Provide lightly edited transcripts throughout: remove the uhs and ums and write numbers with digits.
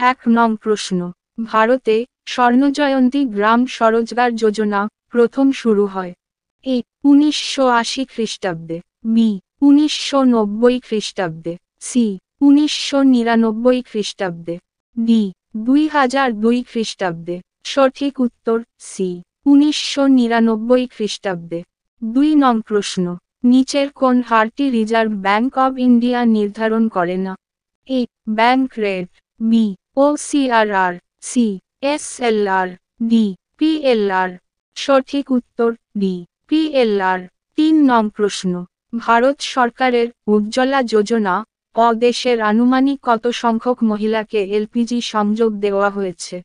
এক নং প্রশ্ন, ভারতে স্বর্ণজয়ন্তী গ্রাম স্বরোজগার যোজনা প্রথম শুরু হয় এ 1980 খ্রিস্টাব্দে, বি 1990 খ্রিস্টাব্দে, সি 1999 খ্রিস্টাব্দে, ডি 2002 খ্রিস্টাব্দে। সঠিক উত্তর সি 1999 খ্রিস্টাব্দে। 2 নং প্রশ্ন, নিচের কোন হারটি রিজার্ভ ব্যাংক অব ইন্ডিয়া নির্ধারণ করে না? এ ব্যাংক রেট, বি ওসিআরআর, সি এসএলআর, ডি পিএলআর। সঠিক উত্তর ডি পিএলআর। 3 নং প্রশ্ন, ভারত সরকারের উজ্জ্বলা যোজনা দেশের আনুমানিক কত সংখ্যক মহিলাকে এলপিজি সংযোগ দেওয়া হয়েছে?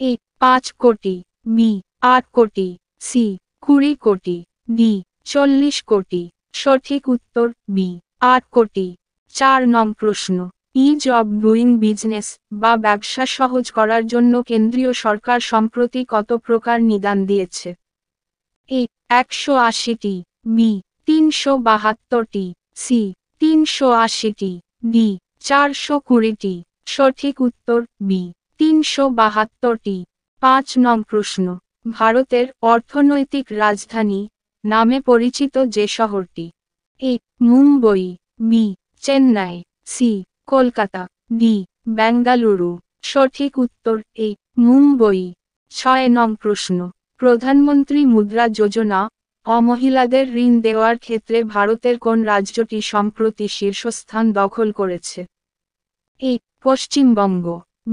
এ 5 কোটি, বি 8 কোটি, সি 20 কোটি, ডি 40 কোটি। সঠিক উত্তর বি 8 কোটি। 4 নং প্রশ্ন, ইজ অব ডুইং বিজনেস বা ব্যবসা সহজ করার জন্য কেন্দ্রীয় সরকার সম্প্রতি কত প্রকার নিদান দিয়েছে? এ 180টি, বি 372টি, সি 380টি, ডি 420টি। সঠিক উত্তর বি 372টি। 5 নং প্রশ্ন, ভারতের অর্থনৈতিক রাজধানী নামে পরিচিত যে শহরটি? A Mumbai, B Chennai, C Kolkata, D Bengaluru. সঠিক উত্তর এ মুম্বই। 6 নং প্রশ্ন, প্রধানমন্ত্রী মুদ্রা যোজনা মহিলাদের ঋণ দেওয়ার ক্ষেত্রে ভারতের কোন রাজ্যটি সম্প্রতি শীর্ষস্থান দখল করেছে? A Paschimbanga,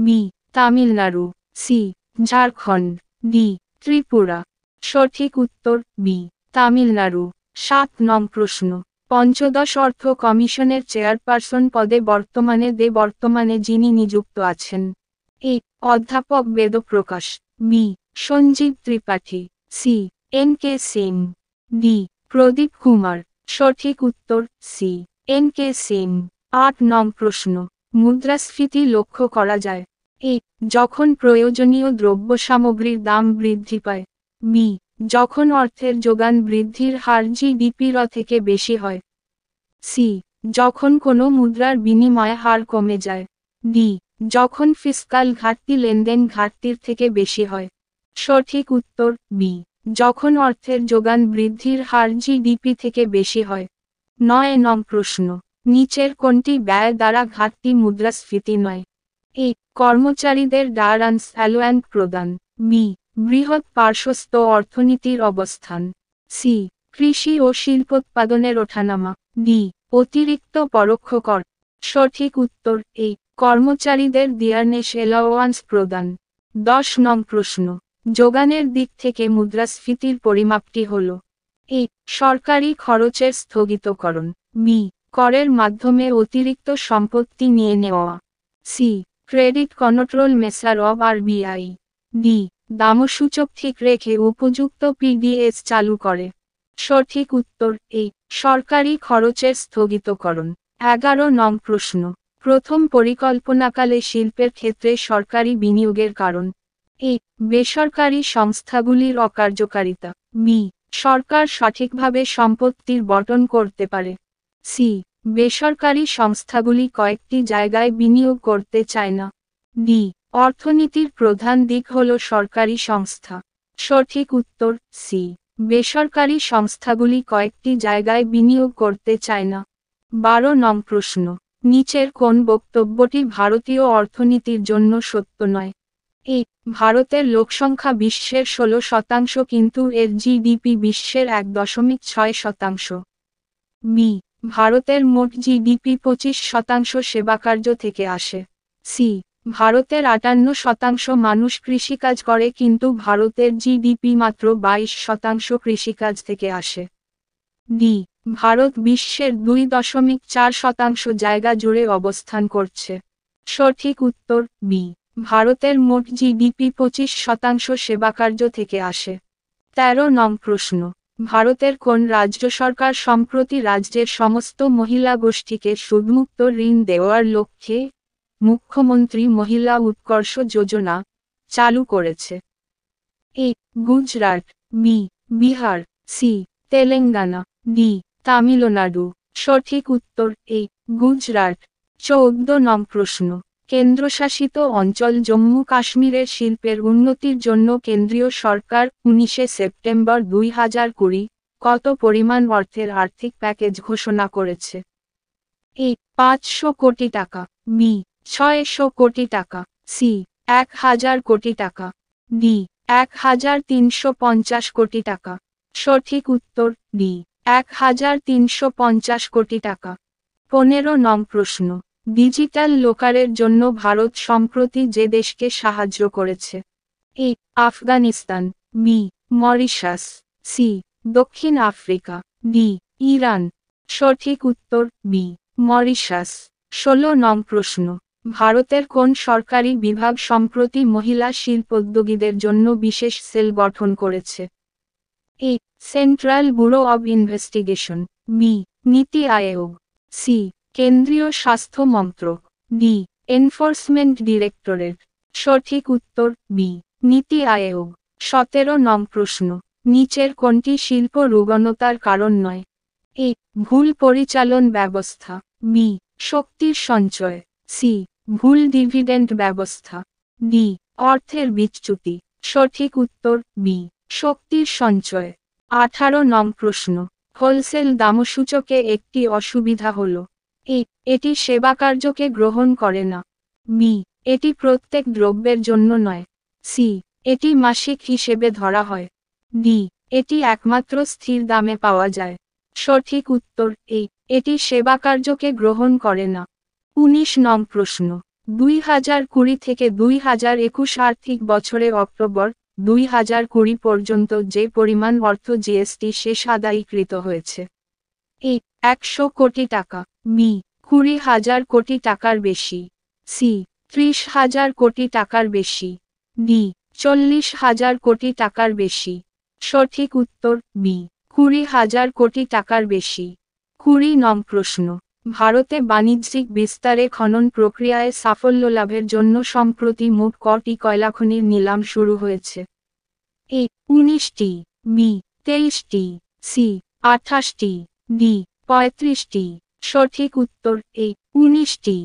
B Tamil Nadu, C Jharkhand, D Tripura. সঠিক উত্তর বি তামিলনাড়ু। 7 নং প্রশ্ন, পঞ্চদশ অর্থ কমিশনের চেয়ারপারসন পদে বর্তমানে যিনি নিযুক্ত আছেন? এ অধ্যাপক Vedprakash, B Sanjeev Tripathi, C N K Singh, D Pradeep Kumar. সঠিক উত্তর সি এন কে সিং। 8 নং প্রশ্ন, মুদ্রাস্ফীতি লক্ষ্য করা যায়? এ যখন প্রয়োজনীয় দ্রব্য সামগ্রীর দাম বৃদ্ধি পায়, বি যখন অর্থের যোগান বৃদ্ধির হার জিডিপির থেকে বেশি হয়, সি যখন কোনো মুদ্রার বিনিময় হার কমে যায়, ডি যখন ফিস্কাল ঘাটতি লেনদেন ঘাটতির থেকে বেশি হয়। সঠিক উত্তর বি যখন অর্থের যোগান বৃদ্ধির হার জিডিপি থেকে বেশি হয়। 9 নং প্রশ্ন, নিচের কোনটি ব্যয় দ্বারা ঘাটতি মুদ্রাস্ফীতি নয়? এ কর্মচারীদের ডায়ারান্স অ্যালোয়ান্স প্রদান, বি বৃহৎ পার্শ্বস্থ অর্থনীতির অবস্থান, সি কৃষি ও শিল্পোৎপাদনের ওঠানামা, ডি অতিরিক্ত পরোক্ষ কর। সঠিক উত্তর এ কর্মচারীদের ডিয়ারনেস অ্যালাওয়ান্স প্রদান। 10 নং প্রশ্ন, যোগানের দিক থেকে মুদ্রাস্ফীতির পরিমাপটি হল? এ সরকারি খরচের স্থগিতকরণ, বি করের মাধ্যমে অতিরিক্ত সম্পত্তি নিয়ে নেওয়া, C credit control measure of RBI, D দামসূচক ঠিক রেখে উপযুক্ত পিডিএস চালু করে। সঠিক উত্তর এ সরকারি খরচের স্থগিতকরণ। 11 নং প্রশ্ন, প্রথম পরিকল্পনাকালে শিল্পের ক্ষেত্রে সরকারি বিনিয়োগের কারণ? এ বেসরকারি সংস্থাগুলির অকার্যকারিতা, বি সরকার সঠিকভাবে সম্পত্তির বণ্টন করতে পারে, সি বেসরকারি সংস্থাগুলি কয়েকটি জায়গায় বিনিয়োগ করতে চায় না, ডি অর্থনীতির প্রধান দিক হল সরকারি সংস্থা। সঠিক উত্তর সি বেসরকারি সংস্থাগুলি কয়েকটি জায়গায় বিনিয়োগ করতে চায় না। 12 নং প্রশ্ন, নিচের কোন বক্তব্যটি ভারতীয় অর্থনীতির জন্য সত্য নয়? এ ভারতের লোকসংখ্যা বিশ্বের 16% কিন্তু এর জিডিপি বিশ্বের 1.6%। বি ভারতের মোট জিডিপি 25% সেবাকার্য থেকে আসে, সি ভারতের 58% মানুষ কৃষিকাজ করে কিন্তু ভারতের জিডিপি মাত্র 22% কৃষিকাজ থেকে আসে, ডি ভারত বিশ্বের 2.4% জায়গা জুড়ে অবস্থান করছে। সঠিক উত্তর বি ভারতের মোট জিডিপি 25% সেবাকার্য থেকে আসে। 13 নং প্রশ্ন, ভারতের কোন রাজ্য সরকার সম্প্রতি রাজ্যের সমস্ত মহিলা গোষ্ঠীকে সুদমুক্ত ঋণ দেওয়ার লক্ষ্যে মুখ্যমন্ত্রী মহিলা উৎকর্ষ যোজনা চালু করেছে? A Gujarat, B Bihar, C Telangana, D Tamil Nadu. সঠিক উত্তর এ গুজরাট। 14 নং প্রশ্ন, কেন্দ্রশাসিত অঞ্চল জম্মু কাশ্মীরের শিল্পের উন্নতির জন্য কেন্দ্রীয় সরকার 19 সেপ্টেম্বর 2020 কত পরিমাণ অর্থের আর্থিক প্যাকেজ ঘোষণা করেছে? এ 500 কোটি টাকা, বি 600 কোটি টাকা, সি 1000 কোটি টাকা, ডি 1350 কোটি টাকা। সঠিক উত্তর ডি 1350 কোটি টাকা। 15 নং প্রশ্ন, ডিজিটাল লোকারের জন্য ভারত সম্প্রতি যে দেশকে সাহায্য করেছে? এ আফগানিস্তান, বি মরিশাস, সি দক্ষিণ আফ্রিকা, ডি ইরান। সঠিক উত্তর বি মরিশাস। 16 নং প্রশ্ন, ভারতের কোন সরকারি বিভাগ সম্প্রতি মহিলা শিল্পোদ্যোগীদের জন্য বিশেষ সেল গঠন করেছে? A central bureau of investigation, B NITI Aayog, C কেন্দ্রীয় স্বাস্থ্য মন্ত্রক, ডি এনফোর্সমেন্ট ডিরেক্টরেট। সঠিক উত্তর বি নীতি আয়োগ। 17 নং প্রশ্ন, নিচের কোনটি শিল্প রুগ্নতার কারণ নয়? এ ভুল পরিচালন ব্যবস্থা, বি শক্তির সঞ্চয়, সি ভুল ডিভিডেন্ড ব্যবস্থা, ডি অর্থের বিচ্যুতি। সঠিক উত্তর বি শক্তির সঞ্চয়। 18 নং প্রশ্ন, হোলসেল দামসূচকে একটি অসুবিধা হল? এ এটি সেবাকার্যকে গ্রহণ করে না, বি এটি প্রত্যেক দ্রব্যের জন্য নয়, সি এটি মাসিক হিসেবে ধরা হয়, ডি এটি একমাত্র স্থির দামে পাওয়া যায়। সঠিক উত্তর এ এটি সেবাকার্যকে গ্রহণ করে না। 19 নং প্রশ্ন, 2020 থেকে 2021 আর্থিক বছরে অক্টোবর 2020 পর্যন্ত যে পরিমাণ অর্থ জিএসটি শেষ আদায়কৃত হয়েছে? এ 100 কোটি টাকা, বি 20,000 কোটি টাকার বেশি, সি 30,000 কোটি টাকার বেশি, ডি 40,000 কোটি টাকার বেশি। সঠিক উত্তর বি 20,000 কোটি টাকার বেশি। 20 নং প্রশ্ন, ভারতে বাণিজ্যিক বিস্তারে খনন প্রক্রিয়ায় সাফল্য লাভের জন্য সম্প্রতি মোট কটি কয়লাখনির নিলাম শুরু হয়েছে? এ 19টি, বি 23টি, সি 28টি, ডি 35টি। সঠিক উত্তর এ 19টি।